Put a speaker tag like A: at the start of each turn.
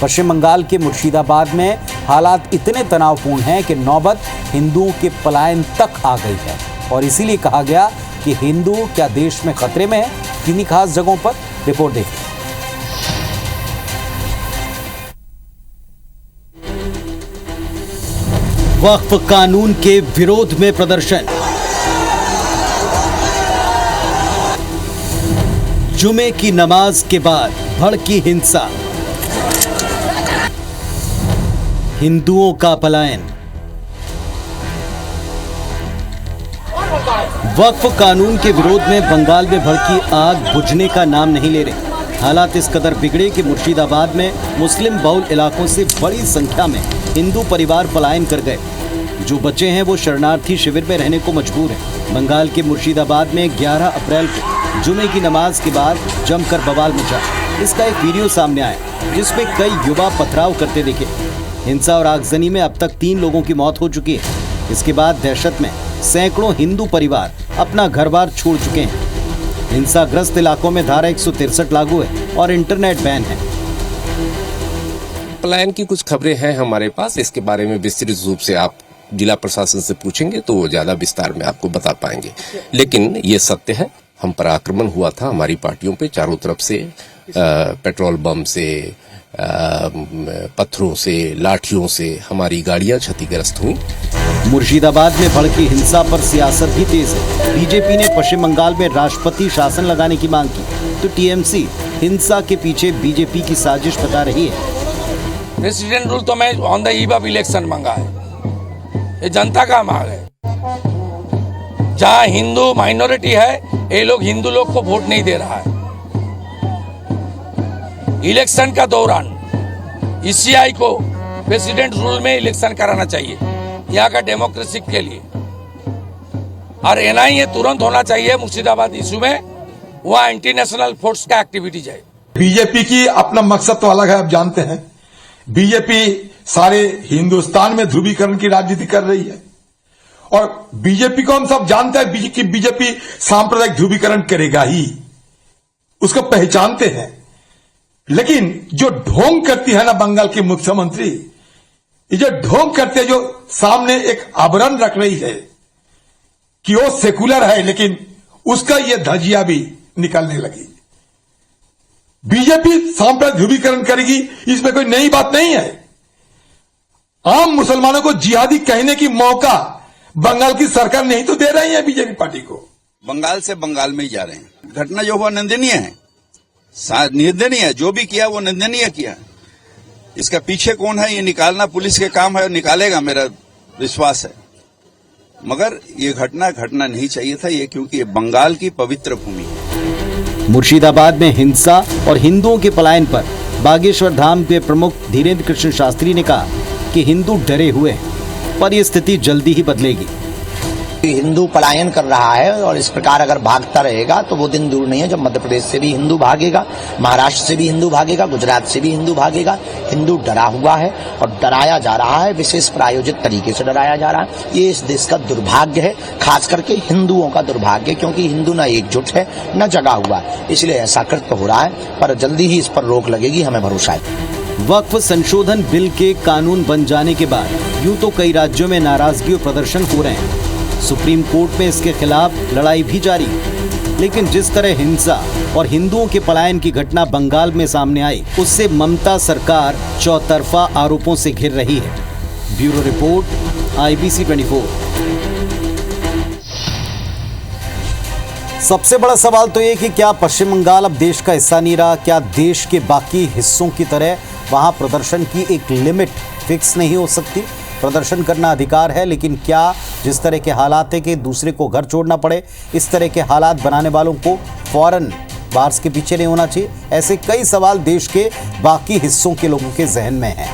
A: पश्चिम बंगाल के मुर्शिदाबाद में हालात इतने तनावपूर्ण हैं कि नौबत हिंदुओं के पलायन तक आ गई है और इसीलिए कहा गया कि हिंदू क्या देश में खतरे में है। किन्हीं खास जगहों पर रिपोर्ट देखिए। वक्फ कानून के विरोध में प्रदर्शन, जुमे की नमाज के बाद भड़की हिंसा, हिंदुओं का पलायन। वक्फ कानून के विरोध में बंगाल में भड़की आग बुझने का नाम नहीं ले रही। हालात इस कदर बिगड़े कि मुर्शिदाबाद में मुस्लिम बहुल इलाकों से बड़ी संख्या में हिंदू परिवार पलायन कर गए। जो बचे हैं वो शरणार्थी शिविर में रहने को मजबूर हैं। बंगाल के मुर्शिदाबाद में 11 अप्रैल को जुमे की नमाज के बाद जमकर बवाल मचा। इसका एक वीडियो सामने आया जिसमें कई युवा पथराव करते दिखे। हिंसा और आगजनी में अब तक 3 लोगों की मौत हो चुकी है। इसके बाद दहशत में सैकड़ों हिंदू परिवार अपना घर-बार छोड़ चुके हैं। हिंसाग्रस्त इलाकों में धारा 163 लागू है और इंटरनेट बैन है।
B: पलायन की कुछ खबरें हैं हमारे पास, इसके बारे में विस्तृत रूप से आप जिला प्रशासन से पूछेंगे तो वो ज्यादा विस्तार में आपको बता पाएंगे। लेकिन ये सत्य है, हम पर आक्रमण हुआ था हमारी पार्टियों पे चारों तरफ से, पेट्रोल बम से, पत्थरों से, लाठियों से हमारी गाड़ियां क्षतिग्रस्त हुई।
A: मुर्शिदाबाद में भड़की हिंसा पर सियासत भी तेज है। बीजेपी ने पश्चिम बंगाल में राष्ट्रपति शासन लगाने की मांग की तो टीएमसी हिंसा के पीछे बीजेपी की साजिश बता रही है।
C: प्रेसिडेंट रूल तो मैं on the eve of election मांगा है, ये जनता का मांग है। जहां हिंदू माइनॉरिटी है ये लोग हिंदू लोग को वोट नहीं दे रहा है। इलेक्शन का दौरान ईसीआई को प्रेसिडेंट रूल में इलेक्शन कराना चाहिए यहाँ का डेमोक्रेसी के लिए, और एनआईए तुरंत होना चाहिए मुर्शिदाबाद इशू में। वहाँ एंटी नेशनल फोर्स का एक्टिविटीज है।
D: बीजेपी की अपना मकसद तो अलग है, आप जानते हैं। बीजेपी सारे हिंदुस्तान में ध्रुवीकरण की राजनीति कर रही है और बीजेपी को हम सब जानते हैं कि बीजेपी सांप्रदायिक ध्रुवीकरण करेगा ही, उसको पहचानते हैं। लेकिन जो ढोंग करती है ना बंगाल की मुख्यमंत्री, ये जो ढोंग करते हैं, जो सामने एक आवरण रख रही है कि वो सेकुलर है, लेकिन उसका ये धजिया भी निकलने लगी। बीजेपी सांप्रदायिक ध्रुवीकरण करेगी, इसमें कोई नई बात नहीं है। आम मुसलमानों को जिहादी कहने की मौका बंगाल की सरकार नहीं तो दे रही है बीजेपी पार्टी को।
E: बंगाल से बंगाल में ही जा रहे हैं। घटना जो हुआ निंदनीय है, निंदनीय है। जो भी किया वो निंदनीय किया। इसका पीछे कौन है ये निकालना पुलिस के काम है और निकालेगा, मेरा विश्वास है। मगर ये घटना नहीं चाहिए था ये, क्योंकि ये बंगाल की पवित्र भूमि है।
A: मुर्शिदाबाद में हिंसा और हिंदुओं के पलायन पर बागेश्वर धाम के प्रमुख धीरेन्द्र कृष्ण शास्त्री ने कहा कि हिंदू डरे हुए हैं पर यह स्थिति जल्दी ही बदलेगी।
F: हिंदू पलायन कर रहा है और इस प्रकार अगर भागता रहेगा तो वो दिन दूर नहीं है जब मध्य प्रदेश से भी हिंदू भागेगा, महाराष्ट्र से भी हिंदू भागेगा, गुजरात से भी हिंदू भागेगा। हिंदू डरा हुआ है और डराया जा रहा है, विशेष प्रायोजित तरीके से डराया जा रहा है। ये इस देश का दुर्भाग्य है, खास करके हिंदुओं का दुर्भाग्य, क्योंकि हिंदू न एकजुट है न जगा हुआ, इसलिए ऐसा कृत्य हो रहा है। पर जल्दी ही इस पर रोक लगेगी, हमें भरोसा है।
A: वक्फ संशोधन बिल के कानून बन जाने के बाद यूं तो कई राज्यों में नाराजगी और प्रदर्शन हो रहे हैं। सुप्रीम कोर्ट में इसके खिलाफ लड़ाई भी जारी, लेकिन जिस तरह हिंसा और हिंदुओं के पलायन की घटना बंगाल में सामने आई, उससे ममता सरकार चौतरफा आरोपों से घिर रही है। Bureau report, IBC 24। सबसे बड़ा सवाल तो ये कि क्या पश्चिम बंगाल अब देश का हिस्सा नहीं रहा? क्या देश के बाकी हिस्सों की तरह वहां प्रदर्शन की एक लिमिट फिक्स नहीं हो सकती? प्रदर्शन करना अधिकार है, लेकिन क्या जिस तरह के हालात है कि दूसरे को घर छोड़ना पड़े, इस तरह के हालात बनाने वालों को फौरन बार्स के पीछे नहीं होना चाहिए? ऐसे कई सवाल देश के बाकी हिस्सों के लोगों के जहन में हैं।